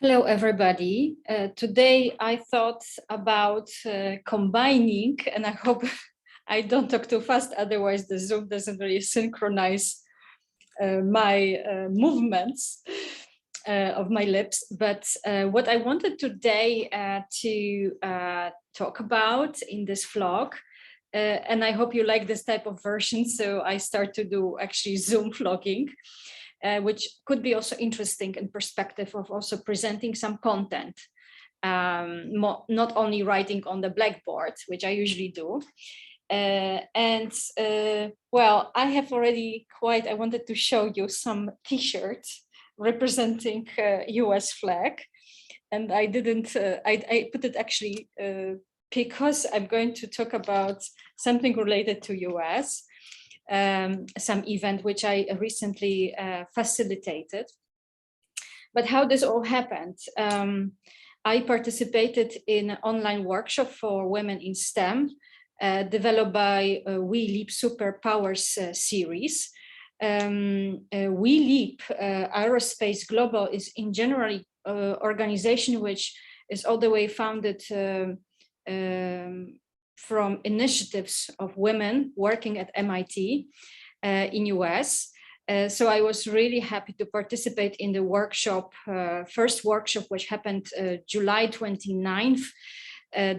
Hello, everybody. Today I thought about combining, and I hope I don't talk too fast, otherwise the Zoom doesn't really synchronize my movements of my lips. But what I wanted today to talk about in this vlog, and I hope you like this type of version, so I start to do actually Zoom vlogging. Which could be also interesting in perspective of also presenting some content, not only writing on the blackboard, which I usually do. Well, I have already I wanted to show you some t-shirts representing US flag. And I didn't, I put it actually because I'm going to talk about something related to US. Some event which I recently facilitated. But how this all happened, I participated in an online workshop for women in STEM, developed by We Leap Superpowers series. We Leap Aerospace Global is in general organization which is all the way founded from initiatives of women working at MIT in US. So I was really happy to participate in the workshop, first workshop, which happened July 29th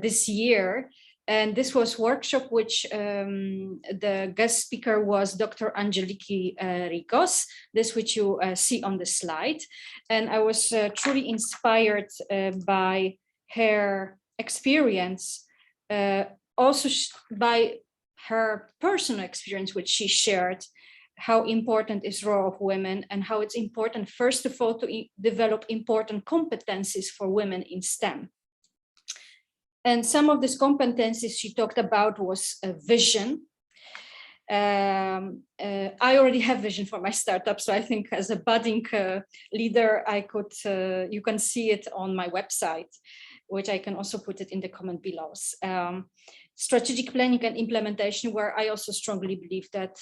this year. And this was workshop which the guest speaker was Dr. Angeliki Rikos, this which you see on the slide. And I was truly inspired by her experience, also by her personal experience, which she shared, how important is role of women and how it's important, first of all, to develop important competencies for women in STEM. And some of these competencies she talked about was a vision. I already have vision for my startup, so I think as a budding leader, I could, you can see it on my website, which I can also put it in the comment below. Strategic planning and implementation, where I also strongly believe that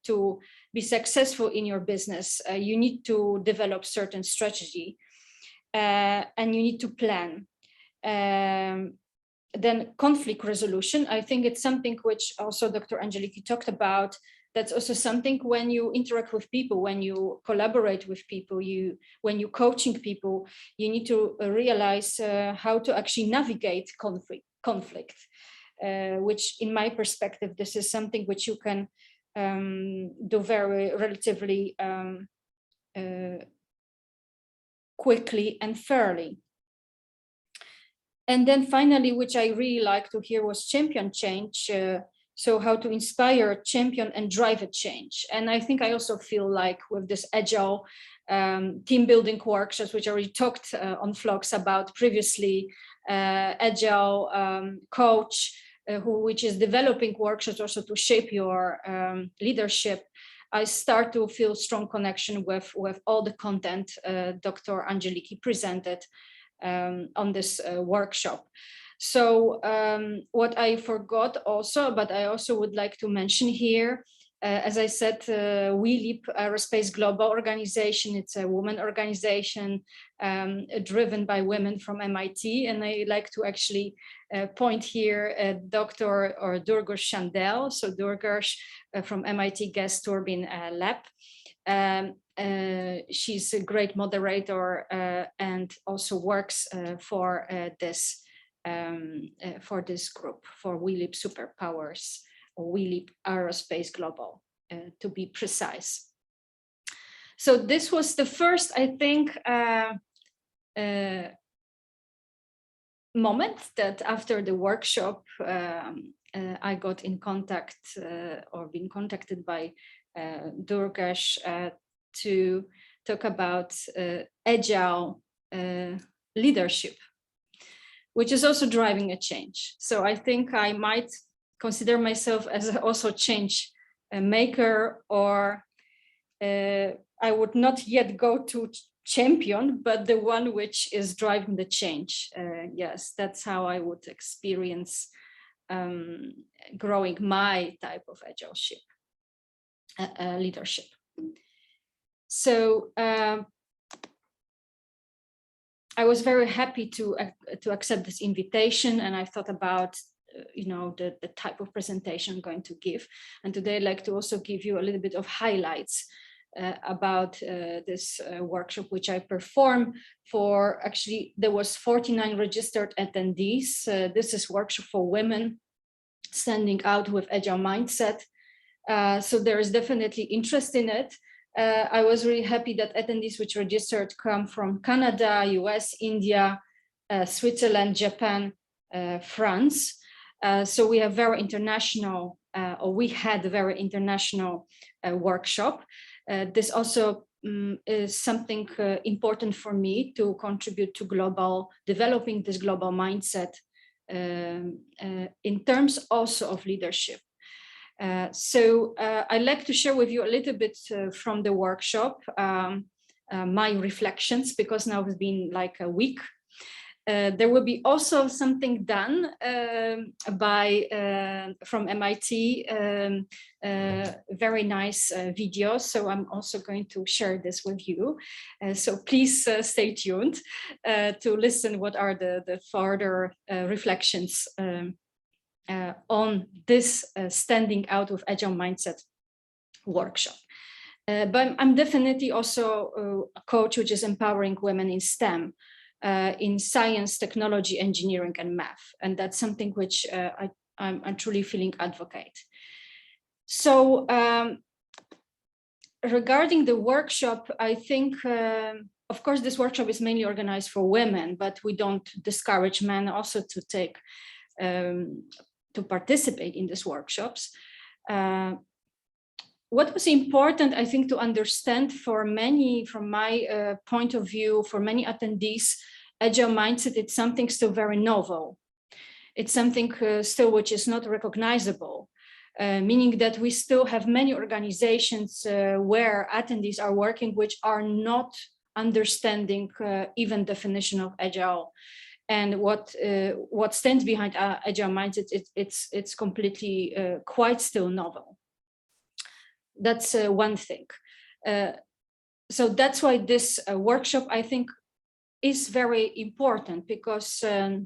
to be successful in your business, you need to develop certain strategy and you need to plan. Then conflict resolution, I think it's something which also Dr. Angeliki talked about. That's also something when you interact with people, when you collaborate with people, when you're coaching people, you need to realize how to actually navigate conflict. Which in my perspective, this is something which you can do very relatively quickly and fairly. And then finally, which I really like to hear, was champion change. So how to inspire, champion, and drive a change. And I think I also feel like with this Agile team building workshops, which I already talked on vlogs about previously, Agile coach, which is developing workshops also to shape your leadership. I start to feel strong connection with all the content Dr. Angeliki presented on this workshop. So what I forgot also, but I also would like to mention here, as I said, We Leap Aerospace Global organization, it's a women organization driven by women from MIT. And I like to actually point here at Dr. Durgesh Chandel. So Durgesh from MIT Gas Turbine Lab. She's a great moderator and also works for this group, for We Leap Superpowers, or We Leap Aerospace Global, to be precise. So this was the first, I think, moment that after the workshop, I got in contact or been contacted by Durgesh to talk about Agile leadership, which is also driving a change. So I think I might consider myself as also change maker, or I would not yet go to champion, but the one which is driving the change. Yes, that's how I would experience growing my type of Agile leadership. So I was very happy to accept this invitation, and I thought about the type of presentation I'm going to give. And today I'd like to also give you a little bit of highlights about this workshop, which I performed for, actually, there was 49 registered attendees. This is workshop for women standing out with agile mindset. So there is definitely interest in it. I was really happy that attendees which registered come from Canada, US, India, Switzerland, Japan, France. So we have very international, or we had a very international workshop. This also is something important for me to contribute to developing this global mindset in terms also of leadership. So I'd like to share with you a little bit from the workshop, my reflections, because now it's been like a week. There will be also something done from MIT, very nice video. So I'm also going to share this with you. So please stay tuned to listen what are the further reflections on this standing out with agile mindset workshop. But I'm definitely also a coach which is empowering women in STEM, in science, technology, engineering, and math. And that's something which I'm truly feeling advocate. So regarding the workshop, I think, of course, this workshop is mainly organized for women, but we don't discourage men also to take to participate in these workshops. What was important, I think, to understand for many, from my point of view, for many attendees, agile mindset, it's something still very novel. It's something still which is not recognizable, meaning that we still have many organizations where attendees are working which are not understanding even definition of agile. And what stands behind agile mindset, it's completely quite still novel. That's one thing. So that's why this workshop, I think, is very important, because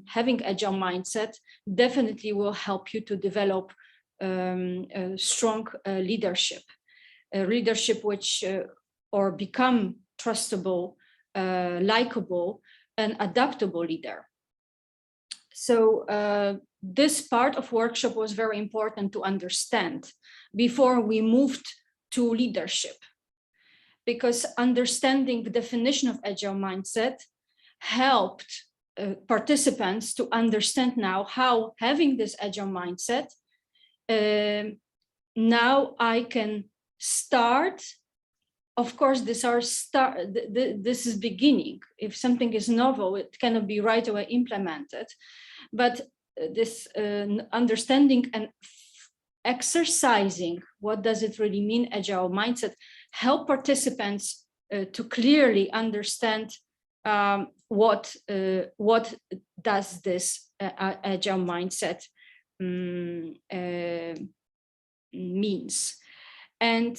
having agile mindset definitely will help you to develop a strong leadership which or become trustable, likable, and adaptable leader. So this part of workshop was very important to understand before we moved to leadership, because understanding the definition of agile mindset helped participants to understand now how, having this agile mindset, now I can start. Of course, this is beginning. If something is novel, it cannot be right away implemented. But this understanding and exercising, what does it really mean, agile mindset, help participants to clearly understand what does this agile mindset means. And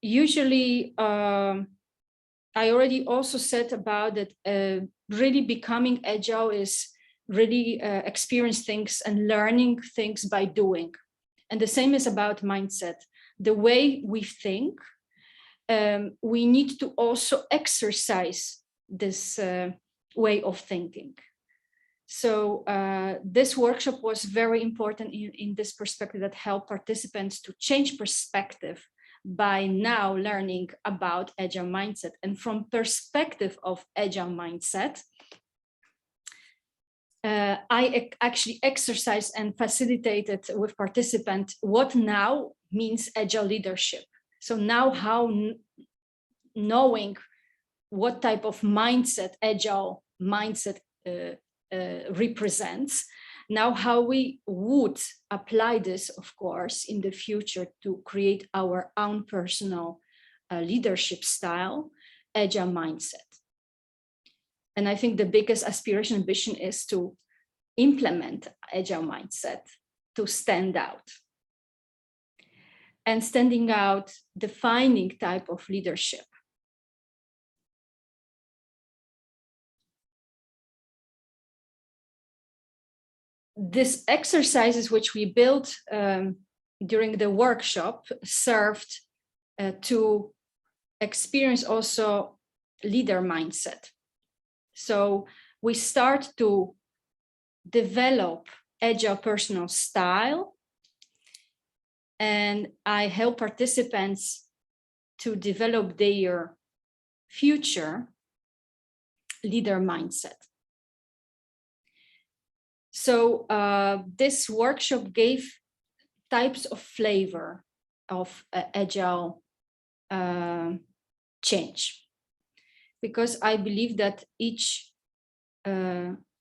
usually, I already also said about that really becoming agile is really experience things and learning things by doing. And the same is about mindset. The way we think, we need to also exercise this way of thinking. So this workshop was very important in this perspective, that helped participants to change perspective by now learning about agile mindset. And from perspective of agile mindset, I actually exercised and facilitated with participants what now means agile leadership. So now how knowing what type of mindset agile mindset represents, now how we would apply this, of course, in the future to create our own personal leadership style, agile mindset. And I think the biggest aspiration and ambition is to implement agile mindset, to stand out. And standing out, defining type of leadership. these exercises which we built during the workshop served to experience also leader mindset. So we start to develop Agile personal style, and I help participants to develop their future leader mindset. So this workshop gave types of flavor of Agile change, because I believe that each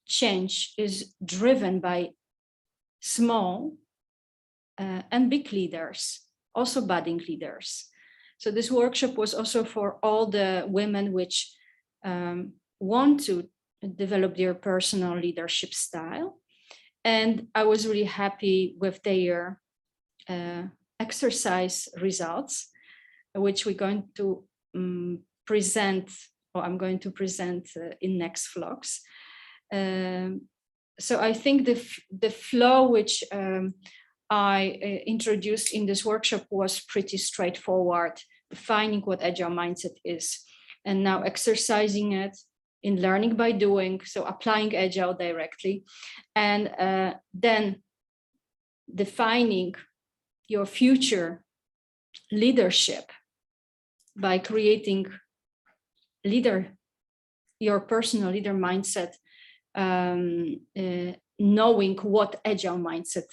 change is driven by small and big leaders, also budding leaders. So this workshop was also for all the women which want to develop their personal leadership style. And I was really happy with their exercise results, which we're going to present, or I'm going to present in next vlogs. So I think the flow which I introduced in this workshop was pretty straightforward, defining what Agile mindset is, and now exercising it in learning by doing, so applying Agile directly, and then defining your future leadership by creating your personal leader mindset, knowing what Agile mindset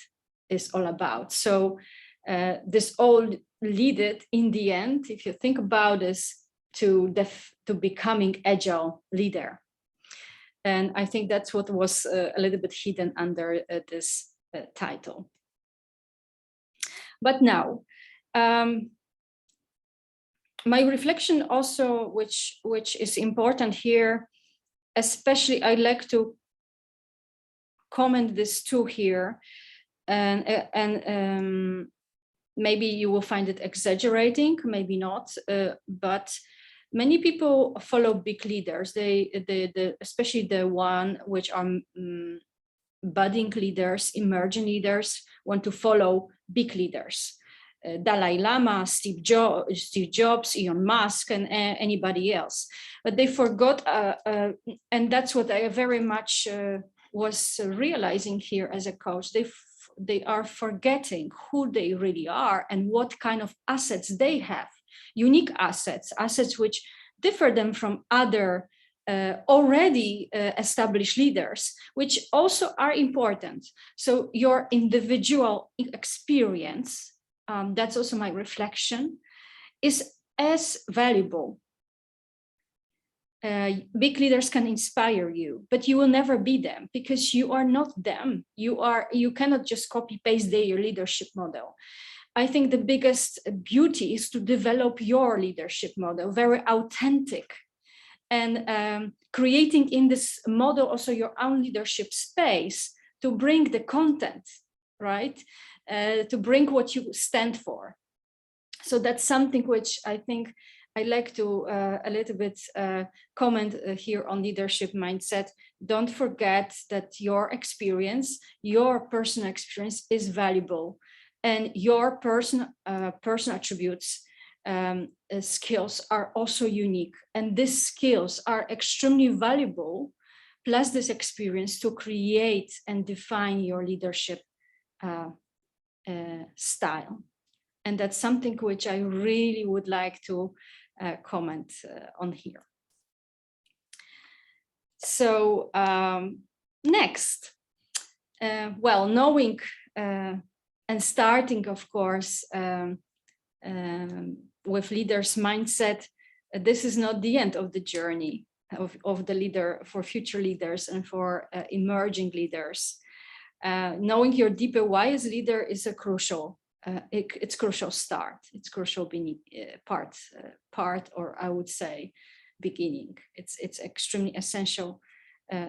is all about. So this all led in the end, if you think about this, to becoming Agile leader. And I think that's what was a little bit hidden under this title. But now, my reflection also, which is important here, especially I like to comment this too here, and maybe you will find it exaggerating, maybe not, but many people follow big leaders. Especially the one which are budding leaders, emerging leaders, want to follow big leaders. Dalai Lama, Steve Jobs, Elon Musk, and anybody else. But they forgot, and that's what I very much was realizing here as a coach. They are forgetting who they really are and what kind of assets they have. Unique assets which differ them from other already established leaders, which also are important. So your individual experience, that's also my reflection, is as valuable. Big leaders can inspire you, but you will never be them because you are not them. You cannot just copy paste their leadership model. I think the biggest beauty is to develop your leadership model, very authentic, and creating in this model also your own leadership space to bring the content, right? To bring what you stand for. So that's something which I think I like to a little bit comment here on leadership mindset. Don't forget that your experience, your personal experience is valuable, and your personal attributes, skills are also unique. And these skills are extremely valuable, plus this experience to create and define your leadership style. And that's something which I really would like to comment on here. So next, well, knowing and starting, of course, with leaders' mindset, this is not the end of the journey of the leader for future leaders and for emerging leaders. Knowing your deeper why as leader is a crucial. It's crucial start. It's crucial part, or I would say, beginning. It's extremely essential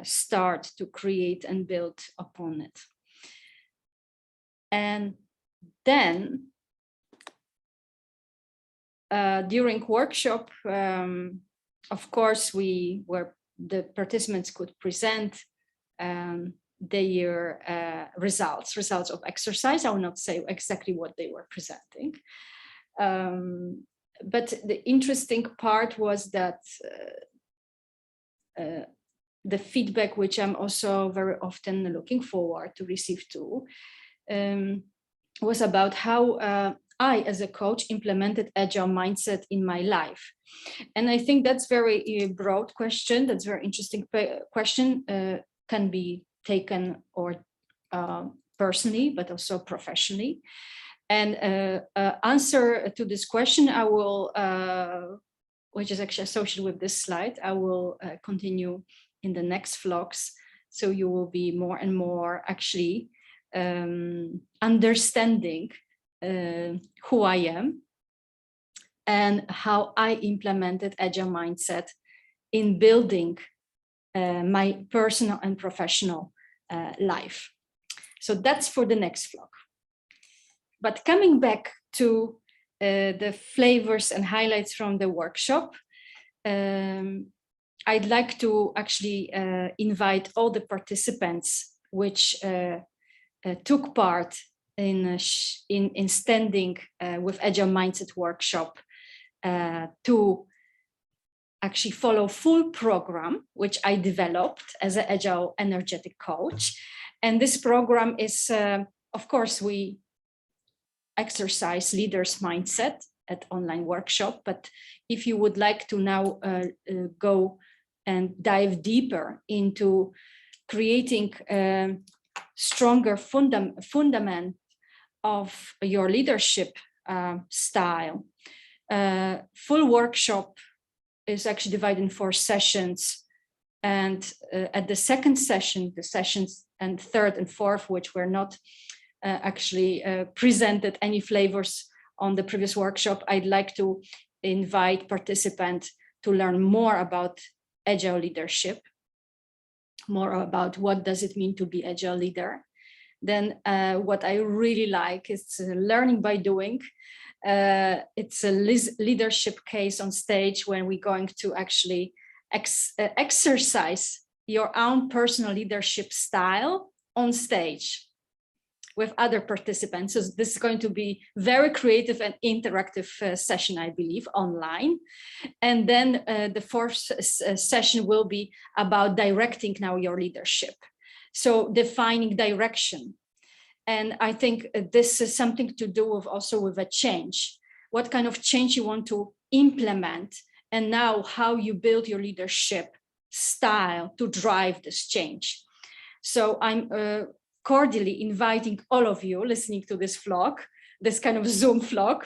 start to create and build upon it. And then during workshop, of course, the participants could present their results of exercise. I will not say exactly what they were presenting. But the interesting part was that the feedback, which I'm also very often looking forward to receive too, was about how I, as a coach, implemented Agile mindset in my life. And I think that's very broad question. That's very interesting question. Can be taken or personally, but also professionally. And answer to this question, I will, which is actually associated with this slide, I will continue in the next vlogs. So you will be more and more actually understanding who I am and how I implemented Agile mindset in building my personal and professional life. So that's for the next vlog. But coming back to the flavors and highlights from the workshop, I'd like to actually invite all the participants which took part in standing with Agile Mindset workshop to actually follow full program, which I developed as an Agile energetic coach. And this program is, of course, we exercise leaders mindset at online workshop, but if you would like to now go and dive deeper into creating a stronger fundament of your leadership style, full workshop is actually divided in 4 sessions. And at the second session, the sessions and third and fourth, which were not actually presented any flavors on the previous workshop, I'd like to invite participants to learn more about Agile leadership, more about what does it mean to be Agile leader. Then what I really like is learning by doing. It's a leadership case on stage when we're going to actually exercise your own personal leadership style on stage with other participants. So this is going to be very creative and interactive session, I believe, online. And then the fourth session will be about directing now your leadership. So defining direction. And I think this is something to do with also with a change. What kind of change you want to implement, and now how you build your leadership style to drive this change. So I'm cordially inviting all of you listening to this vlog, this kind of Zoom vlog.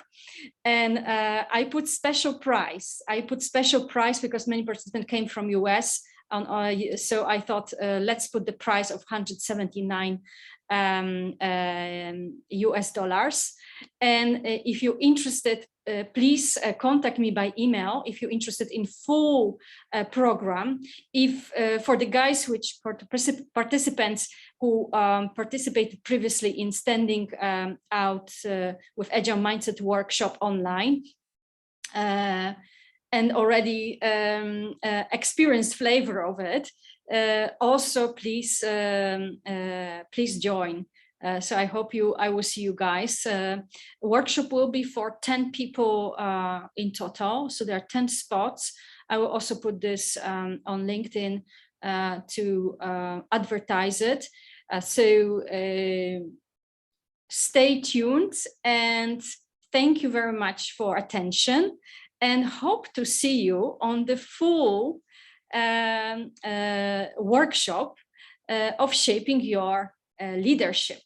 And I put special price. Because many participants came from US. So I thought, let's put the price of $179 US dollars. And if you're interested, please contact me by email if you're interested in full program. If for the guys, for the participants who participated previously in standing out with Agile Mindset workshop online, and already experienced flavor of it, also please please join. So I hope I will see you guys. Workshop will be for 10 people in total. So there are 10 spots. I will also put this on LinkedIn to advertise it. So stay tuned, and thank you very much for attention, and hope to see you on the full workshop of shaping your leadership.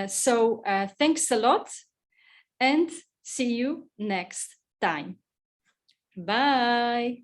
So thanks a lot, and see you next time. Bye.